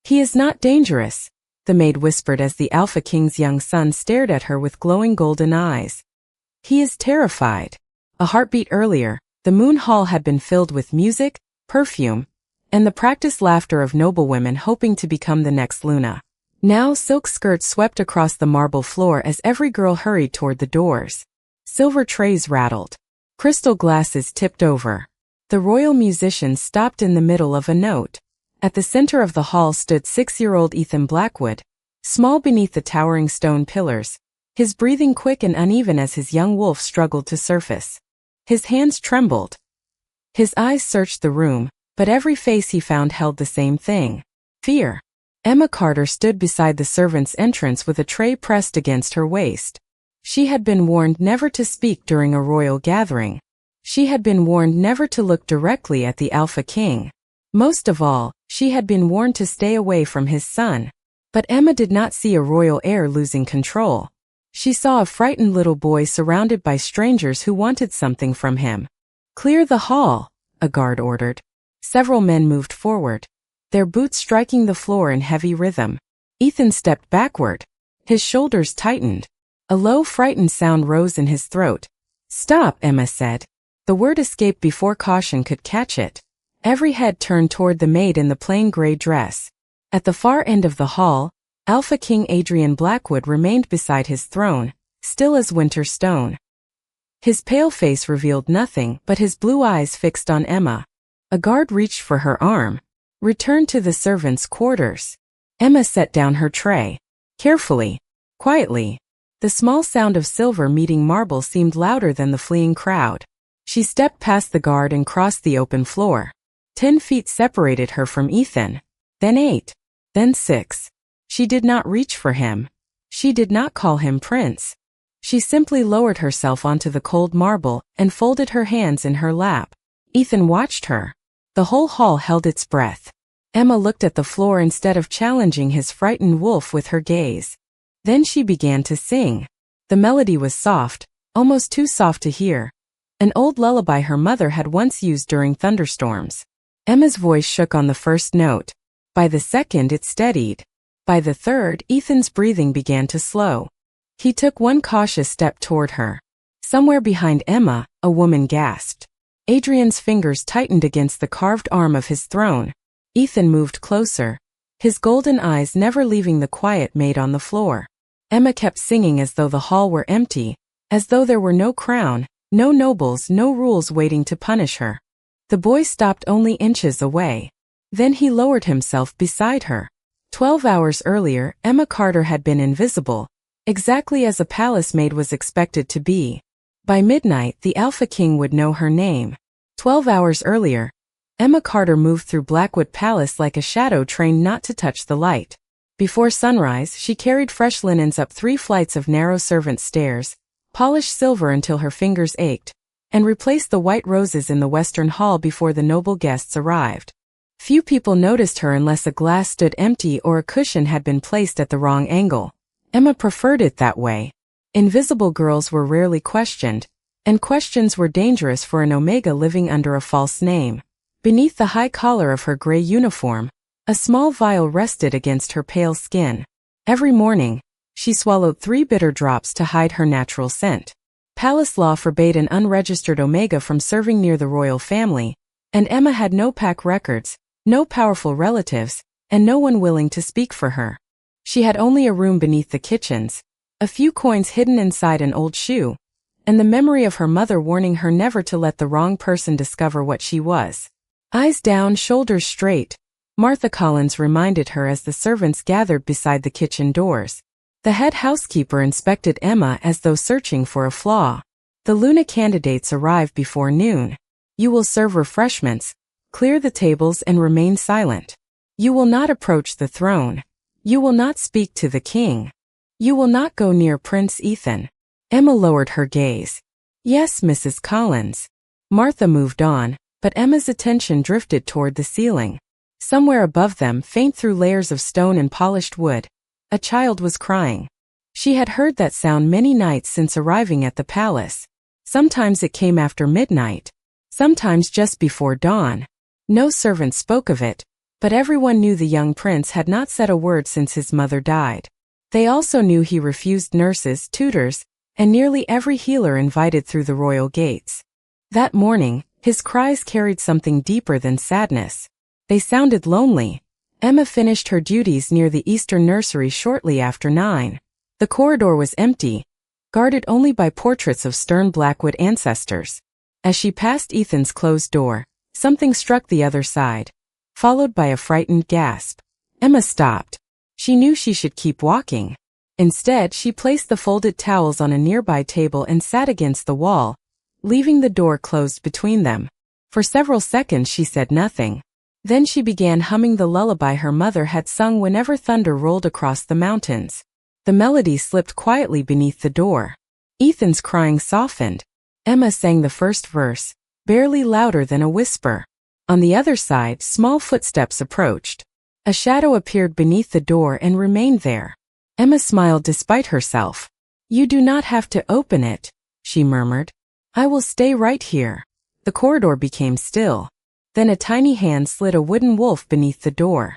"He is not dangerous," the maid whispered as the Alpha King's young son stared at her with glowing golden eyes. "He is terrified." A heartbeat earlier, the Moon Hall had been filled with music, perfume, and the practiced laughter of noblewomen hoping to become the next Luna. Now silk skirts swept across the marble floor as every girl hurried toward the doors. Silver trays rattled. Crystal glasses tipped over. The royal musicians stopped in the middle of a note. At the center of the hall stood 6-year-old Ethan Blackwood, small beneath the towering stone pillars, his breathing quick and uneven as his young wolf struggled to surface. His hands trembled. His eyes searched the room, but every face he found held the same thing: fear. Emma Carter stood beside the servants' entrance with a tray pressed against her waist. She had been warned never to speak during a royal gathering. She had been warned never to look directly at the Alpha King. Most of all, she had been warned to stay away from his son. But Emma did not see a royal heir losing control. She saw a frightened little boy surrounded by strangers who wanted something from him. "Clear the hall," a guard ordered. Several men moved forward, their boots striking the floor in heavy rhythm. Ethan stepped backward. His shoulders tightened. A low, frightened sound rose in his throat. "Stop," Emma said. The word escaped before caution could catch it. Every head turned toward the maid in the plain gray dress. At the far end of the hall, Alpha King Adrian Blackwood remained beside his throne, still as winter stone. His pale face revealed nothing but his blue eyes fixed on Emma. A guard reached for her arm. "Return to the servants' quarters." Emma set down her tray. Carefully, quietly. The small sound of silver meeting marble seemed louder than the fleeing crowd. She stepped past the guard and crossed the open floor. 10 feet separated her from Ethan. Then 8. Then 6. She did not reach for him. She did not call him prince. She simply lowered herself onto the cold marble and folded her hands in her lap. Ethan watched her. The whole hall held its breath. Emma looked at the floor instead of challenging his frightened wolf with her gaze. Then she began to sing. The melody was soft, almost too soft to hear. An old lullaby her mother had once used during thunderstorms. Emma's voice shook on the first note. By the second it steadied. By the third, Ethan's breathing began to slow. He took one cautious step toward her. Somewhere behind Emma, a woman gasped. Adrian's fingers tightened against the carved arm of his throne. Ethan moved closer, his golden eyes never leaving the quiet maid on the floor. Emma kept singing as though the hall were empty, as though there were no crown, no nobles, no rules waiting to punish her. The boy stopped only inches away. Then he lowered himself beside her. 12 hours earlier, Emma Carter had been invisible, exactly as a palace maid was expected to be. By midnight, the Alpha King would know her name. 12 hours earlier, Emma Carter moved through Blackwood Palace like a shadow trained not to touch the light. Before sunrise, she carried fresh linens up 3 flights of narrow servant stairs, polished silver until her fingers ached, and replaced the white roses in the western hall before the noble guests arrived. Few people noticed her unless a glass stood empty or a cushion had been placed at the wrong angle. Emma preferred it that way. Invisible girls were rarely questioned, and questions were dangerous for an Omega living under a false name. Beneath the high collar of her gray uniform, a small vial rested against her pale skin. Every morning, she swallowed 3 bitter drops to hide her natural scent. Palace law forbade an unregistered Omega from serving near the royal family, and Emma had no pack records, no powerful relatives, and no one willing to speak for her. She had only a room beneath the kitchens, a few coins hidden inside an old shoe, and the memory of her mother warning her never to let the wrong person discover what she was. Eyes down, shoulders straight, Martha Collins reminded her as the servants gathered beside the kitchen doors. The head housekeeper inspected Emma as though searching for a flaw. The Luna candidates arrived before noon. You will serve refreshments, clear the tables and remain silent. You will not approach the throne. You will not speak to the king. You will not go near Prince Ethan. Emma lowered her gaze. Yes, Mrs. Collins. Martha moved on, but Emma's attention drifted toward the ceiling. Somewhere above them, faint through layers of stone and polished wood, a child was crying. She had heard that sound many nights since arriving at the palace. Sometimes it came after midnight, sometimes just before dawn. No servant spoke of it, But everyone knew the young prince had not said a word since his mother died. They also knew he refused nurses, tutors, and nearly every healer invited through the royal gates. That morning, his cries carried something deeper than sadness. They sounded lonely. Emma finished her duties near the Eastern nursery shortly after 9. The corridor was empty, guarded only by portraits of stern Blackwood ancestors. As she passed Ethan's closed door, something struck the other side, followed by a frightened gasp. Emma stopped. She knew she should keep walking. Instead, she placed the folded towels on a nearby table and sat against the wall, leaving the door closed between them. For several seconds she said nothing. Then she began humming the lullaby her mother had sung whenever thunder rolled across the mountains. The melody slipped quietly beneath the door. Ethan's crying softened. Emma sang the first verse, barely louder than a whisper. On the other side, small footsteps approached. A shadow appeared beneath the door and remained there. Emma smiled despite herself. "You do not have to open it," she murmured. "I will stay right here." The corridor became still. Then a tiny hand slid a wooden wolf beneath the door.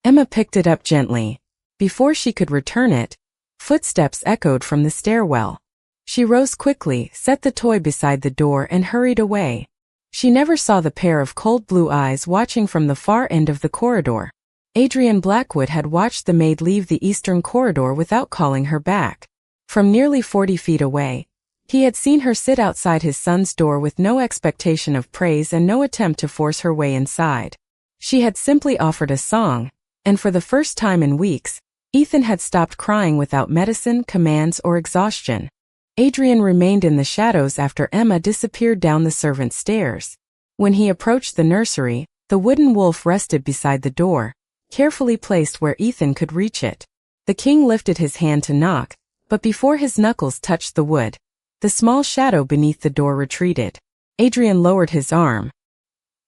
Emma picked it up gently. Before she could return it, footsteps echoed from the stairwell. She rose quickly, set the toy beside the door and hurried away. She never saw the pair of cold blue eyes watching from the far end of the corridor. Adrian Blackwood had watched the maid leave the eastern corridor without calling her back. From nearly 40 feet away, he had seen her sit outside his son's door with no expectation of praise and no attempt to force her way inside. She had simply offered a song, and for the first time in weeks, Ethan had stopped crying without medicine, commands, or exhaustion. Adrian remained in the shadows after Emma disappeared down the servants' stairs. When he approached the nursery, the wooden wolf rested beside the door, carefully placed where Ethan could reach it. The king lifted his hand to knock, but before his knuckles touched the wood, the small shadow beneath the door retreated. Adrian lowered his arm.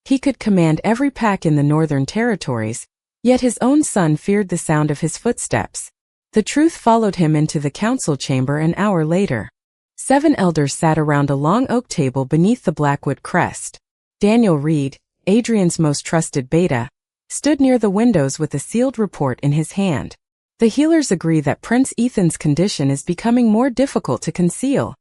He could command every pack in the Northern Territories, yet his own son feared the sound of his footsteps. The truth followed him into the council chamber an hour later. 7 elders sat around a long oak table beneath the Blackwood crest. Daniel Reed, Adrian's most trusted beta, stood near the windows with a sealed report in his hand. "The healers agree that Prince Ethan's condition is becoming more difficult to conceal,"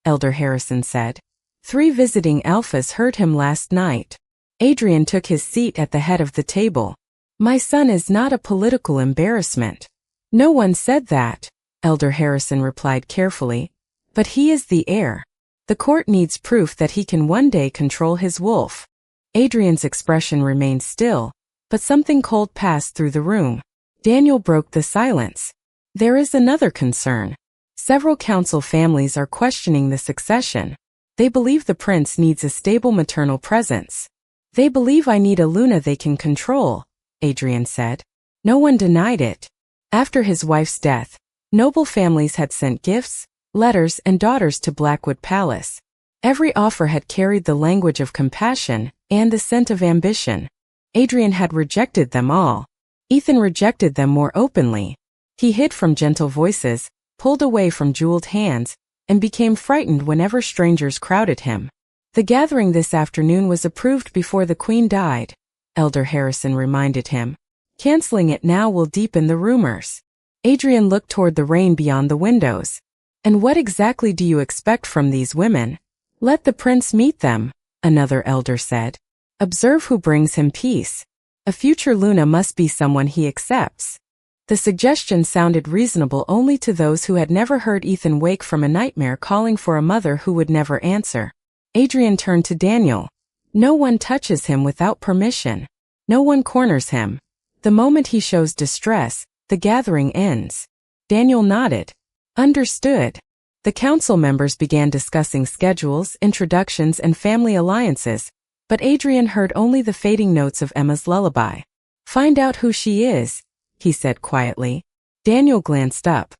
Elder Harrison said. 3 visiting alphas heard him last night. Adrian took his seat at the head of the table. "My son is not a political embarrassment." "No one said that," Elder Harrison replied carefully. "But he is the heir. The court needs proof that he can one day control his wolf." Adrian's expression remained still, but something cold passed through the room. Daniel broke the silence. "There is another concern. Several council families are questioning the succession. They believe the prince needs a stable maternal presence. They believe I need a Luna they can control," Adrian said. No one denied it. After his wife's death, noble families had sent gifts, letters, and daughters to Blackwood Palace. Every offer had carried the language of compassion and the scent of ambition. Adrian had rejected them all. Ethan rejected them more openly. He hid from gentle voices, pulled away from jeweled hands, and became frightened whenever strangers crowded him. "The gathering this afternoon was approved before the Queen died," Elder Harrison reminded him. "Canceling it now will deepen the rumors." Adrian looked toward the rain beyond the windows. "And what exactly do you expect from these women?" "Let the prince meet them," another elder said. "Observe who brings him peace. A future Luna must be someone he accepts." The suggestion sounded reasonable only to those who had never heard Ethan wake from a nightmare calling for a mother who would never answer. Adrian turned to Daniel. "No one touches him without permission. No one corners him. The moment he shows distress, the gathering ends." Daniel nodded. "Understood." The council members began discussing schedules, introductions, and family alliances, but Adrian heard only the fading notes of Emma's lullaby. "Find out who she is," he said quietly. Daniel glanced up.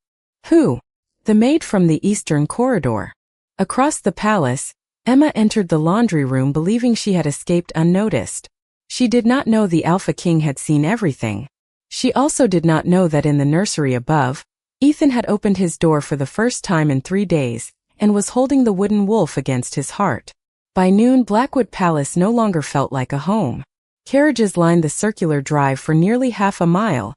"Who?" "The maid from the eastern corridor." Across the palace, Emma entered the laundry room believing she had escaped unnoticed. She did not know the Alpha King had seen everything. She also did not know that in the nursery above, Ethan had opened his door for the first time in 3 days, and was holding the wooden wolf against his heart. By noon, Blackwood Palace no longer felt like a home. Carriages lined the circular drive for nearly half a mile,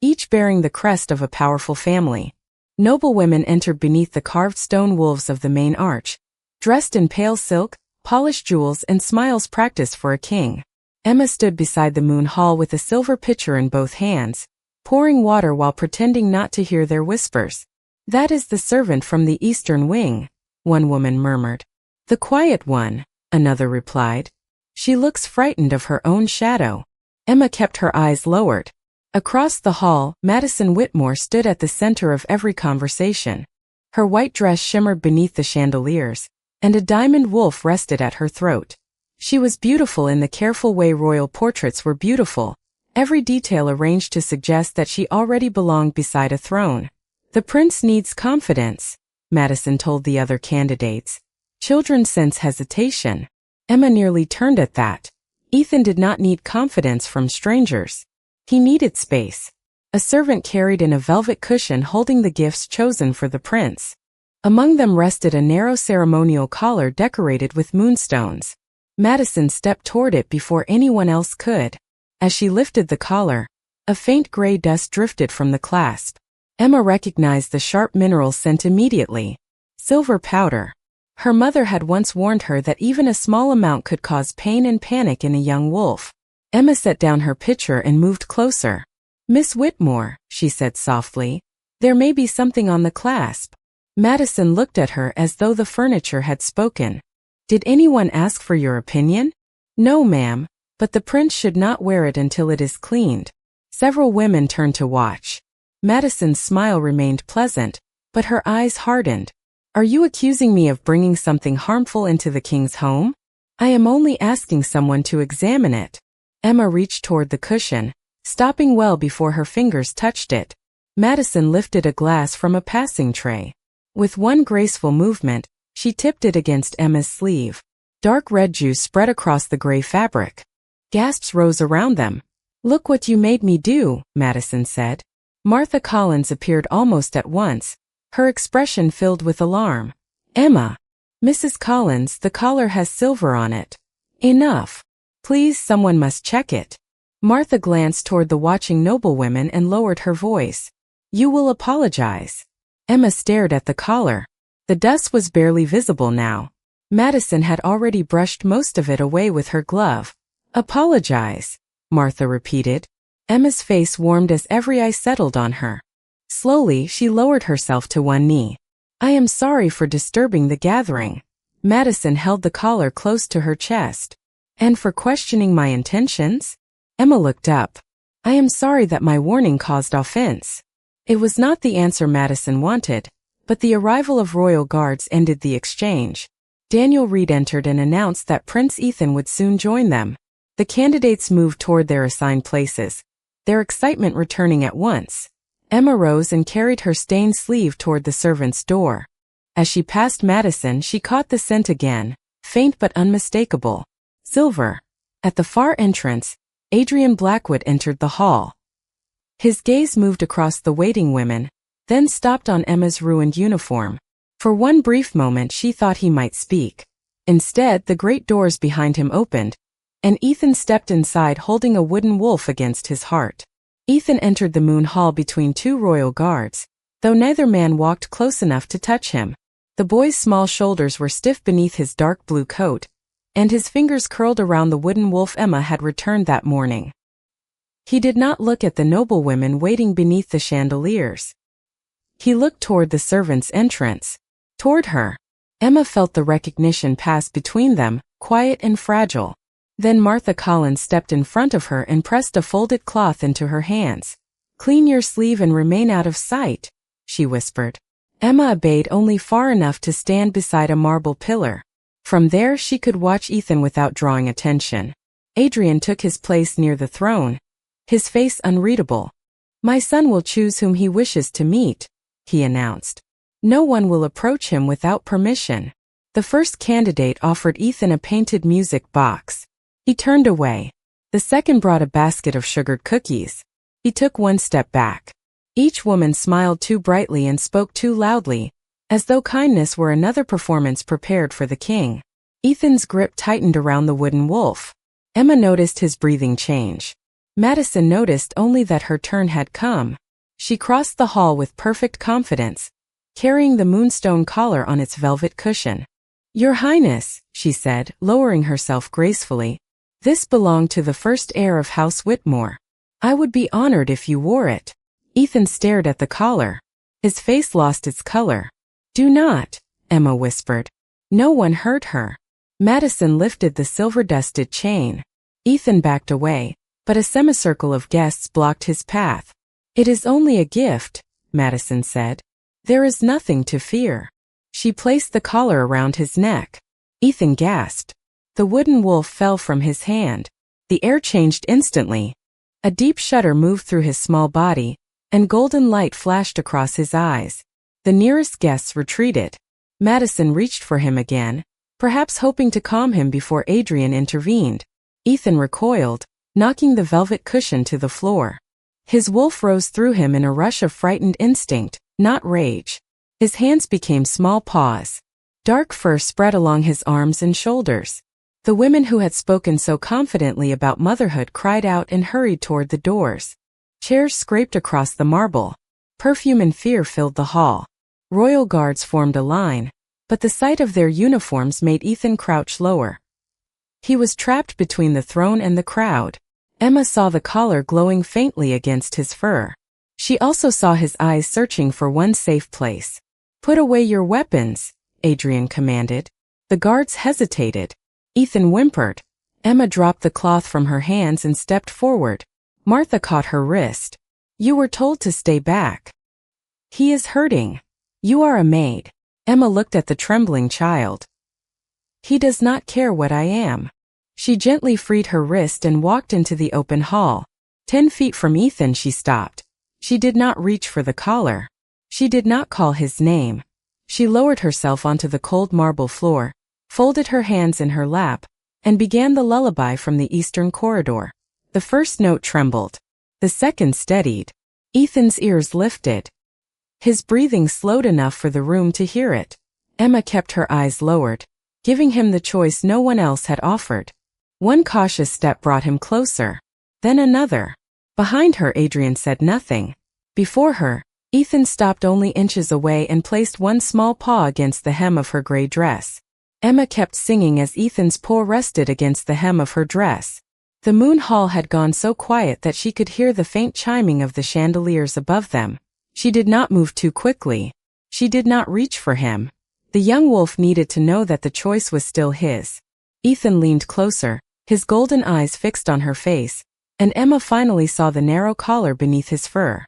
each bearing the crest of a powerful family. Noblewomen entered beneath the carved stone wolves of the main arch, dressed in pale silk, polished jewels and smiles practiced for a king. Emma stood beside the moon hall with a silver pitcher in both hands, pouring water while pretending not to hear their whispers. "That is the servant from the eastern wing," one woman murmured. "The quiet one," another replied. "She looks frightened of her own shadow." Emma kept her eyes lowered. Across the hall, Madison Whitmore stood at the center of every conversation. Her white dress shimmered beneath the chandeliers, and a diamond wolf rested at her throat. She was beautiful in the careful way royal portraits were beautiful, every detail arranged to suggest that she already belonged beside a throne. "The prince needs confidence," Madison told the other candidates. "Children sense hesitation." Emma nearly turned at that. Ethan did not need confidence from strangers. He needed space. A servant carried in a velvet cushion holding the gifts chosen for the prince. Among them rested a narrow ceremonial collar decorated with moonstones. Madison stepped toward it before anyone else could. As she lifted the collar, a faint gray dust drifted from the clasp. Emma recognized the sharp mineral scent immediately. Silver powder. Her mother had once warned her that even a small amount could cause pain and panic in a young wolf. Emma set down her pitcher and moved closer. "Miss Whitmore," she said softly, "there may be something on the clasp." Madison looked at her as though the furniture had spoken. "Did anyone ask for your opinion?" "No, ma'am, but the prince should not wear it until it is cleaned." Several women turned to watch. Madison's smile remained pleasant, but her eyes hardened. "Are you accusing me of bringing something harmful into the king's home?" "I am only asking someone to examine it." Emma reached toward the cushion, stopping well before her fingers touched it. Madison lifted a glass from a passing tray. With one graceful movement, she tipped it against Emma's sleeve. Dark red juice spread across the gray fabric. Gasps rose around them. "Look what you made me do," Madison said. Martha Collins appeared almost at once, her expression filled with alarm. "Emma!" "Mrs. Collins, the collar has silver on it." "Enough. Please, someone must check it." Martha glanced toward the watching noblewomen and lowered her voice. "You will apologize." Emma stared at the collar. The dust was barely visible now. Madison had already brushed most of it away with her glove. "Apologize," Martha repeated. Emma's face warmed as every eye settled on her. Slowly, she lowered herself to one knee. "I am sorry for disturbing the gathering." Madison held the collar close to her chest. "And for questioning my intentions?" Emma looked up. "I am sorry that my warning caused offense." It was not the answer Madison wanted, but the arrival of royal guards ended the exchange. Daniel Reed entered and announced that Prince Ethan would soon join them. The candidates moved toward their assigned places, their excitement returning at once. Emma rose and carried her stained sleeve toward the servants' door. As she passed Madison, she caught the scent again, faint but unmistakable. Silver. At the far entrance, Adrian Blackwood entered the hall. His gaze moved across the waiting women, then stopped on Emma's ruined uniform. For one brief moment she thought he might speak. Instead, the great doors behind him opened, and Ethan stepped inside holding a wooden wolf against his heart. Ethan entered the moon hall between two royal guards, though neither man walked close enough to touch him. The boy's small shoulders were stiff beneath his dark blue coat, and his fingers curled around the wooden wolf Emma had returned that morning. He did not look at the noblewomen waiting beneath the chandeliers. He looked toward the servants' entrance. Toward her. Emma felt the recognition pass between them, quiet and fragile. Then Martha Collins stepped in front of her and pressed a folded cloth into her hands. "Clean your sleeve and remain out of sight," she whispered. Emma obeyed only far enough to stand beside a marble pillar. From there she could watch Ethan without drawing attention. Adrian took his place near the throne, his face unreadable. "My son will choose whom he wishes to meet," he announced. "No one will approach him without permission." The first candidate offered Ethan a painted music box. He turned away. The second brought a basket of sugared cookies. He took one step back. Each woman smiled too brightly and spoke too loudly, as though kindness were another performance prepared for the king. Ethan's grip tightened around the wooden wolf. Emma noticed his breathing change. Madison noticed only that her turn had come. She crossed the hall with perfect confidence, carrying the moonstone collar on its velvet cushion. "Your Highness," she said, lowering herself gracefully, "this belonged to the first heir of House Whitmore. I would be honored if you wore it." Ethan stared at the collar. His face lost its color. "Do not," Emma whispered. No one heard her. Madison lifted the silver-dusted chain. Ethan backed away, but a semicircle of guests blocked his path. "It is only a gift," Madison said. "There is nothing to fear." She placed the collar around his neck. Ethan gasped. The wooden wolf fell from his hand. The air changed instantly. A deep shudder moved through his small body, and golden light flashed across his eyes. The nearest guests retreated. Madison reached for him again, perhaps hoping to calm him before Adrian intervened. Ethan recoiled, knocking the velvet cushion to the floor. His wolf rose through him in a rush of frightened instinct, not rage. His hands became small paws. Dark fur spread along his arms and shoulders. The women who had spoken so confidently about motherhood cried out and hurried toward the doors. Chairs scraped across the marble. Perfume and fear filled the hall. Royal guards formed a line, but the sight of their uniforms made Ethan crouch lower. He was trapped between the throne and the crowd. Emma saw the collar glowing faintly against his fur. She also saw his eyes searching for one safe place. "Put away your weapons," Adrian commanded. The guards hesitated. Ethan whimpered. Emma dropped the cloth from her hands and stepped forward. Martha caught her wrist. "You were told to stay back." "He is hurting." "You are a maid." Emma looked at the trembling child. "He does not care what I am." She gently freed her wrist and walked into the open hall. 10 feet from Ethan she stopped. She did not reach for the collar. She did not call his name. She lowered herself onto the cold marble floor, folded her hands in her lap, and began the lullaby from the eastern corridor. The first note trembled. The second steadied. Ethan's ears lifted. His breathing slowed enough for the room to hear it. Emma kept her eyes lowered, giving him the choice no one else had offered. One cautious step brought him closer. Then another. Behind her, Adrian said nothing. Before her, Ethan stopped only inches away and placed one small paw against the hem of her gray dress. Emma kept singing as Ethan's paw rested against the hem of her dress. The moon hall had gone so quiet that she could hear the faint chiming of the chandeliers above them. She did not move too quickly. She did not reach for him. The young wolf needed to know that the choice was still his. Ethan leaned closer, his golden eyes fixed on her face, and Emma finally saw the narrow collar beneath his fur.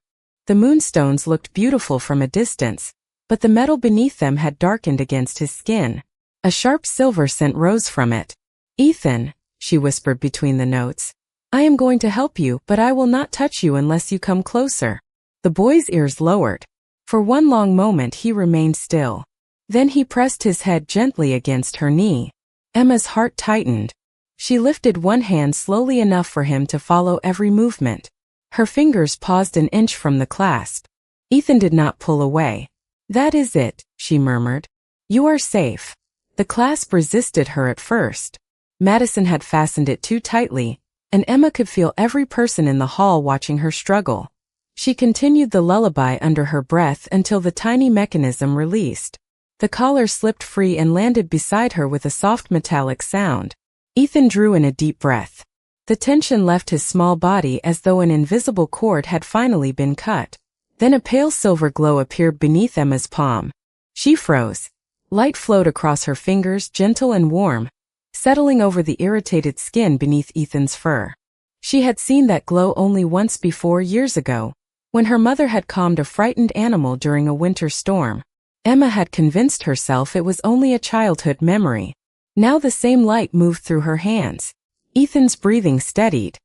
The moonstones looked beautiful from a distance, but the metal beneath them had darkened against his skin. A sharp silver scent rose from it. "Ethan," she whispered between the notes, "I am going to help you, but I will not touch you unless you come closer." The boy's ears lowered. For one long moment he remained still. Then he pressed his head gently against her knee. Emma's heart tightened. She lifted one hand slowly enough for him to follow every movement. Her fingers paused an inch from the clasp. Ethan did not pull away. "That is it," she murmured. "You are safe." The clasp resisted her at first. Madison had fastened it too tightly, and Emma could feel every person in the hall watching her struggle. She continued the lullaby under her breath until the tiny mechanism released. The collar slipped free and landed beside her with a soft metallic sound. Ethan drew in a deep breath. The tension left his small body as though an invisible cord had finally been cut. Then a pale silver glow appeared beneath Emma's palm. She froze. Light flowed across her fingers, gentle and warm, settling over the irritated skin beneath Ethan's fur. She had seen that glow only once before, years ago, when her mother had calmed a frightened animal during a winter storm. Emma had convinced herself it was only a childhood memory. Now the same light moved through her hands. Ethan's breathing steadied.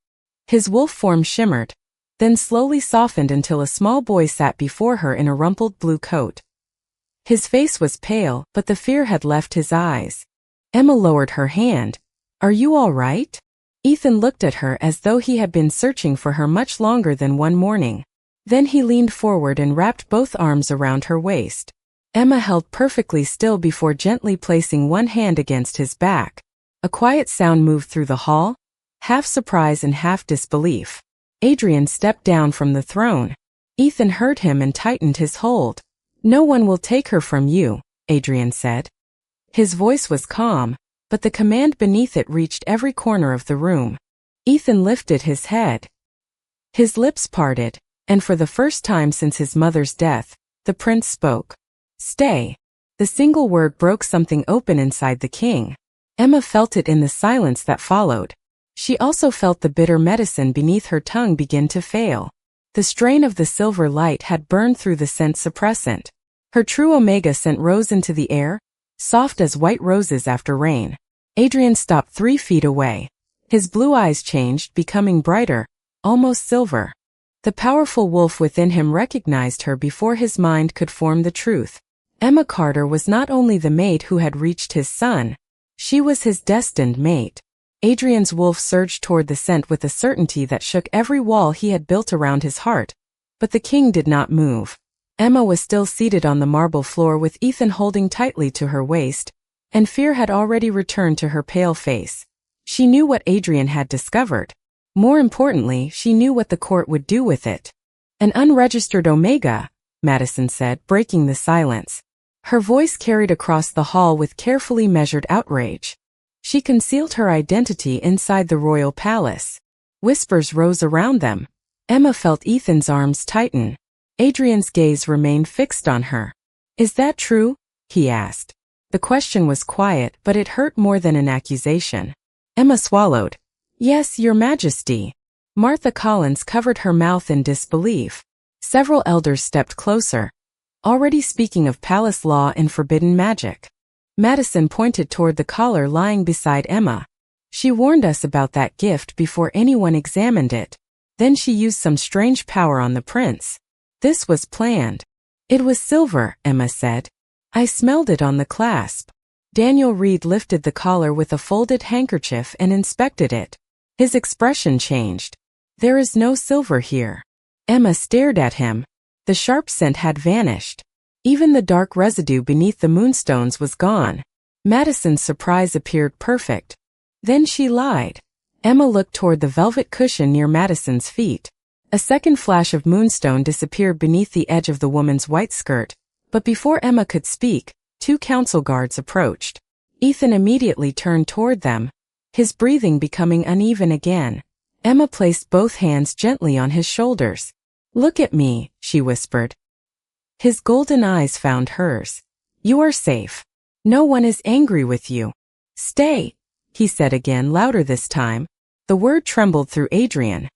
His wolf form shimmered, then slowly softened until a small boy sat before her in a rumpled blue coat. His face was pale, but the fear had left his eyes. Emma lowered her hand. "Are you all right?" Ethan looked at her as though he had been searching for her much longer than one morning. Then he leaned forward and wrapped both arms around her waist. Emma held perfectly still before gently placing one hand against his back. A quiet sound moved through the hall, half surprise and half disbelief. Adrian stepped down from the throne. Ethan heard him and tightened his hold. "No one will take her from you," Adrian said. His voice was calm, but the command beneath it reached every corner of the room. Ethan lifted his head. His lips parted, and for the first time since his mother's death, the prince spoke. "Stay." The single word broke something open inside the king. Emma felt it in the silence that followed. She also felt the bitter medicine beneath her tongue begin to fail. The strain of the silver light had burned through the scent suppressant. Her true omega scent rose into the air, soft as white roses after rain. Adrian stopped 3 feet away. His blue eyes changed, becoming brighter, almost silver. The powerful wolf within him recognized her before his mind could form the truth. Emma Carter was not only the maid who had reached his son, she was his destined mate. Adrian's wolf surged toward the scent with a certainty that shook every wall he had built around his heart, but the king did not move. Emma was still seated on the marble floor with Ethan holding tightly to her waist, and fear had already returned to her pale face. She knew what Adrian had discovered. More importantly, she knew what the court would do with it. "An unregistered omega," Madison said, breaking the silence. Her voice carried across the hall with carefully measured outrage. She concealed her identity inside the royal palace. Whispers rose around them. Emma felt Ethan's arms tighten. Adrian's gaze remained fixed on her. "Is that true?" he asked. The question was quiet, but it hurt more than an accusation. Emma swallowed. "Yes, Your Majesty." Martha Collins covered her mouth in disbelief. Several elders stepped closer, already speaking of palace law and forbidden magic. Madison pointed toward the collar lying beside Emma. "She warned us about that gift before anyone examined it. Then she used some strange power on the prince. This was planned." "It was silver," Emma said. "I smelled it on the clasp." Daniel Reed lifted the collar with a folded handkerchief and inspected it. His expression changed. "There is no silver here." Emma stared at him. The sharp scent had vanished. Even the dark residue beneath the moonstones was gone. Madison's surprise appeared perfect. Then she lied. Emma looked toward the velvet cushion near Madison's feet. A second flash of moonstone disappeared beneath the edge of the woman's white skirt, but before Emma could speak, 2 council guards approached. Ethan immediately turned toward them, his breathing becoming uneven again. Emma placed both hands gently on his shoulders. "Look at me," she whispered. His golden eyes found hers. "You are safe. No one is angry with you." "Stay," he said again, louder this time. The word trembled through Adrian.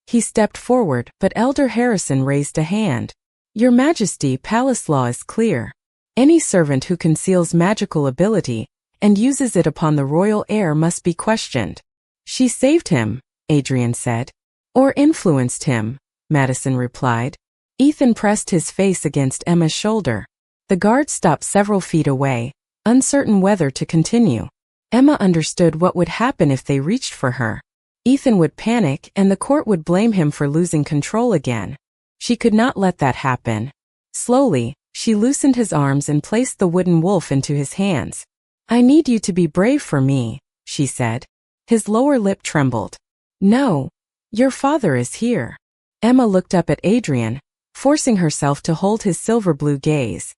He stepped forward, but Elder Harrison raised a hand. "Your Majesty, palace law is clear. Any servant who conceals magical ability and uses it upon the royal heir must be questioned." "She saved him," Adrian said. "Or influenced him," Madison replied. Ethan pressed his face against Emma's shoulder. The guard stopped several feet away, uncertain whether to continue. Emma understood what would happen if they reached for her. Ethan would panic and the court would blame him for losing control again. She could not let that happen. Slowly, she loosened his arms and placed the wooden wolf into his hands. "I need you to be brave for me," she said. His lower lip trembled. "No, your father is here." Emma looked up at Adrian, forcing herself to hold his silver-blue gaze.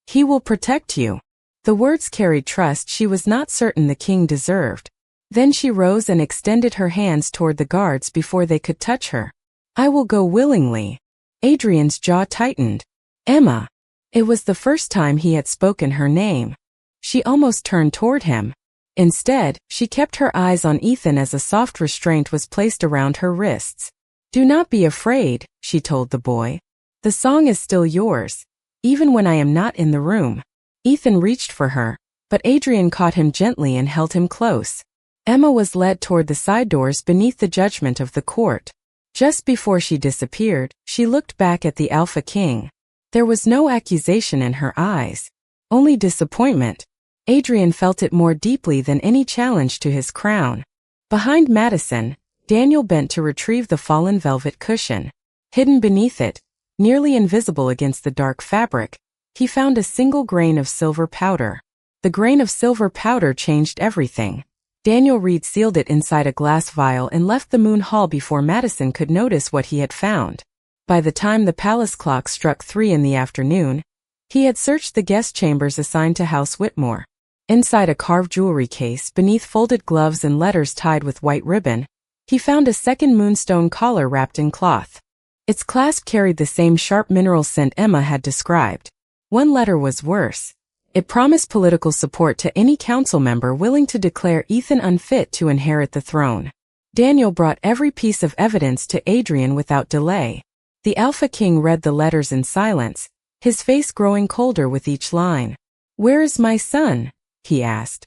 "He will protect you." The words carried trust she was not certain the king deserved. Then she rose and extended her hands toward the guards before they could touch her. "I will go willingly." Adrian's jaw tightened. "Emma." It was the first time he had spoken her name. She almost turned toward him. Instead, she kept her eyes on Ethan as a soft restraint was placed around her wrists. "Do not be afraid," she told the boy. "The song is still yours, even when I am not in the room." Ethan reached for her, but Adrian caught him gently and held him close. Emma was led toward the side doors beneath the judgment of the court. Just before she disappeared, she looked back at the Alpha King. There was no accusation in her eyes, only disappointment. Adrian felt it more deeply than any challenge to his crown. Behind Madison, Daniel bent to retrieve the fallen velvet cushion. Hidden beneath it, nearly invisible against the dark fabric, he found a single grain of silver powder. The grain of silver powder changed everything. Daniel Reed sealed it inside a glass vial and left the Moon Hall before Madison could notice what he had found. By the time the palace clock struck 3 in the afternoon, he had searched the guest chambers assigned to House Whitmore. Inside a carved jewelry case, beneath folded gloves and letters tied with white ribbon, he found a second moonstone collar wrapped in cloth. Its clasp carried the same sharp mineral scent Emma had described. One letter was worse. It promised political support to any council member willing to declare Ethan unfit to inherit the throne. Daniel brought every piece of evidence to Adrian without delay. The Alpha King read the letters in silence, his face growing colder with each line. "Where is my son?" he asked.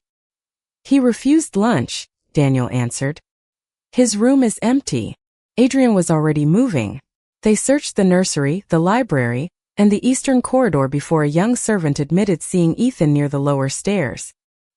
"He refused lunch," Daniel answered. "His room is empty." Adrian was already moving. They searched the nursery, the library, and the eastern corridor before a young servant admitted seeing Ethan near the lower stairs.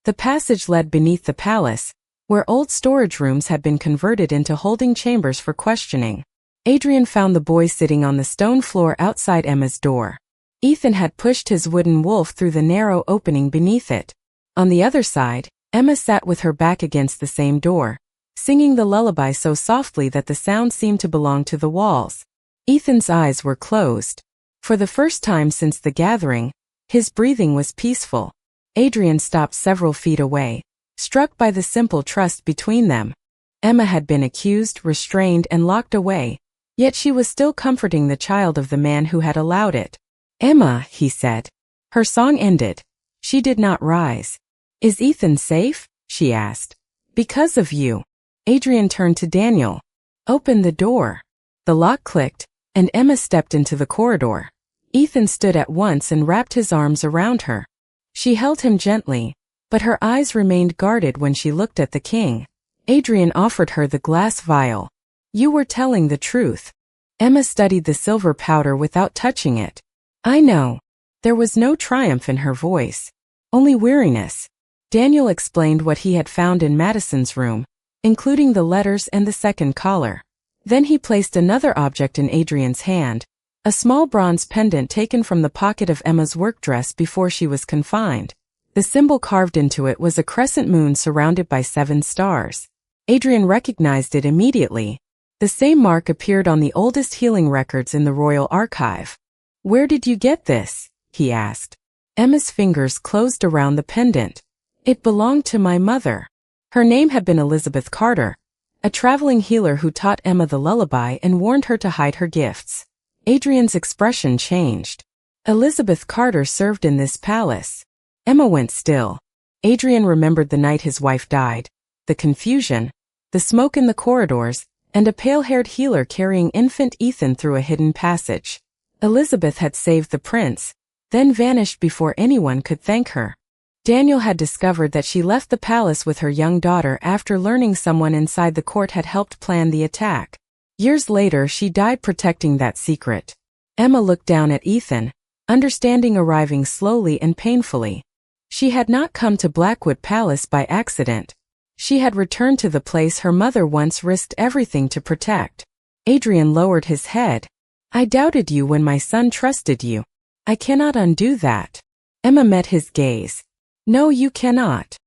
The passage led beneath the palace, where old storage rooms had been converted into holding chambers for questioning. Adrian found the boy sitting on the stone floor outside Emma's door. Ethan had pushed his wooden wolf through the narrow opening beneath it. On the other side, Emma sat with her back against the same door, singing the lullaby so softly that the sound seemed to belong to the walls. Ethan's eyes were closed. For the first time since the gathering, his breathing was peaceful. Adrian stopped several feet away, struck by the simple trust between them. Emma had been accused, restrained, and locked away, yet she was still comforting the child of the man who had allowed it. "Emma," he said. Her song ended. She did not rise. "Is Ethan safe?" she asked. "Because of you." Adrian turned to Daniel. "Open the door." The lock clicked, and Emma stepped into the corridor. Ethan stood at once and wrapped his arms around her. She held him gently, but her eyes remained guarded when she looked at the king. Adrian offered her the glass vial. "You were telling the truth." Emma studied the silver powder without touching it. "I know." There was no triumph in her voice, only weariness. Daniel explained what he had found in Madison's room, including the letters and the second collar. Then he placed another object in Adrian's hand, a small bronze pendant taken from the pocket of Emma's work dress before she was confined. The symbol carved into it was a crescent moon surrounded by 7 stars. Adrian recognized it immediately. The same mark appeared on the oldest healing records in the royal archive. "Where did you get this?" he asked. Emma's fingers closed around the pendant. "It belonged to my mother." Her name had been Elizabeth Carter, a traveling healer who taught Emma the lullaby and warned her to hide her gifts. Adrian's expression changed. Elizabeth Carter served in this palace. Emma went still. Adrian remembered the night his wife died, the confusion, the smoke in the corridors, and a pale-haired healer carrying infant Ethan through a hidden passage. Elizabeth had saved the prince, then vanished before anyone could thank her. Daniel had discovered that she left the palace with her young daughter after learning someone inside the court had helped plan the attack. Years later, she died protecting that secret. Emma looked down at Ethan, understanding arriving slowly and painfully. She had not come to Blackwood Palace by accident. She had returned to the place her mother once risked everything to protect. Adrian lowered his head. "I doubted you when my son trusted you. I cannot undo that." Emma met his gaze. "No, you cannot.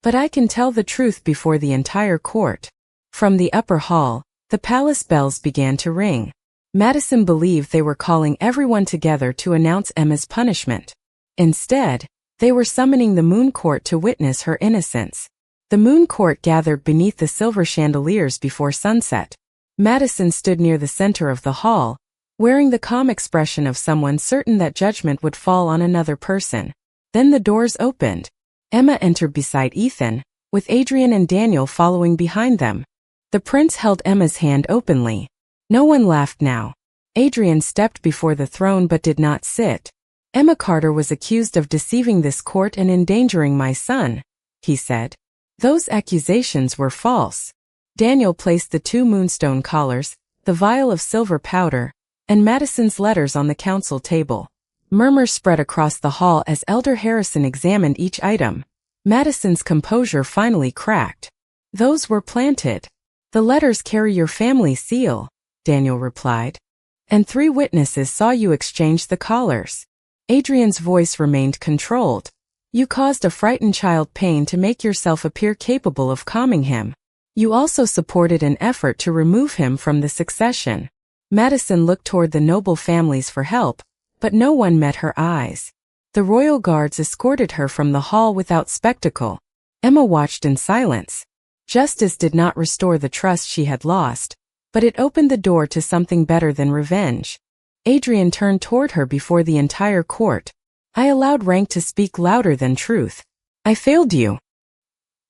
But I can tell the truth before the entire court." From the upper hall, the palace bells began to ring. Madison believed they were calling everyone together to announce Emma's punishment. Instead, they were summoning the Moon Court to witness her innocence. The Moon Court gathered beneath the silver chandeliers before sunset. Madison stood near the center of the hall, wearing the calm expression of someone certain that judgment would fall on another person. Then the doors opened. Emma entered beside Ethan, with Adrian and Daniel following behind them. The prince held Emma's hand openly. No one laughed now. Adrian stepped before the throne but did not sit. "Emma Carter was accused of deceiving this court and endangering my son," he said. "Those accusations were false." Daniel placed the 2 moonstone collars, the vial of silver powder, and Madison's letters on the council table. Murmurs spread across the hall as Elder Harrison examined each item. Madison's composure finally cracked. "Those were planted. The letters carry your family seal," Daniel replied. "And 3 witnesses saw you exchange the collars." Adrian's voice remained controlled. You caused a frightened child pain to make yourself appear capable of calming him. You also supported an effort to remove him from the succession. Madison looked toward the noble families for help, but no one met her eyes. The royal guards escorted her from the hall without spectacle. Emma watched in silence. Justice did not restore the trust she had lost, but it opened the door to something better than revenge. Adrian turned toward her before the entire court. I allowed rank to speak louder than truth. I failed you.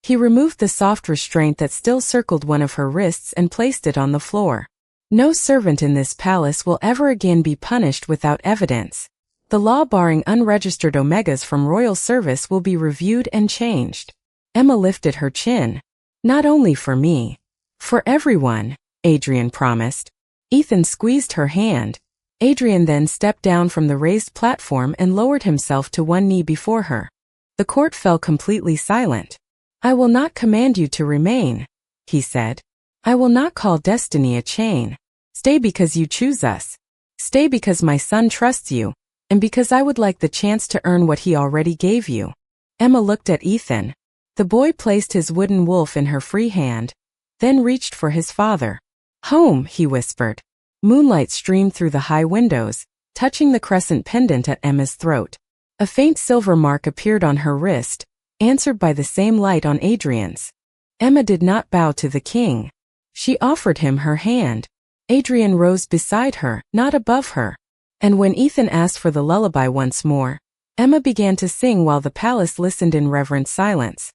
He removed the soft restraint that still circled one of her wrists and placed it on the floor. No servant in this palace will ever again be punished without evidence. The law barring unregistered omegas from royal service will be reviewed and changed. Emma lifted her chin. Not only for me. For everyone, Adrian promised. Ethan squeezed her hand. Adrian then stepped down from the raised platform and lowered himself to one knee before her. The court fell completely silent. I will not command you to remain, he said. I will not call destiny a chain. Stay because you choose us. Stay because my son trusts you, and because I would like the chance to earn what he already gave you. Emma looked at Ethan. The boy placed his wooden wolf in her free hand, then reached for his father. Home, he whispered. Moonlight streamed through the high windows, touching the crescent pendant at Emma's throat. A faint silver mark appeared on her wrist, answered by the same light on Adrian's. Emma did not bow to the king. She offered him her hand. Adrian rose beside her, not above her. And when Ethan asked for the lullaby once more, Emma began to sing while the palace listened in reverent silence.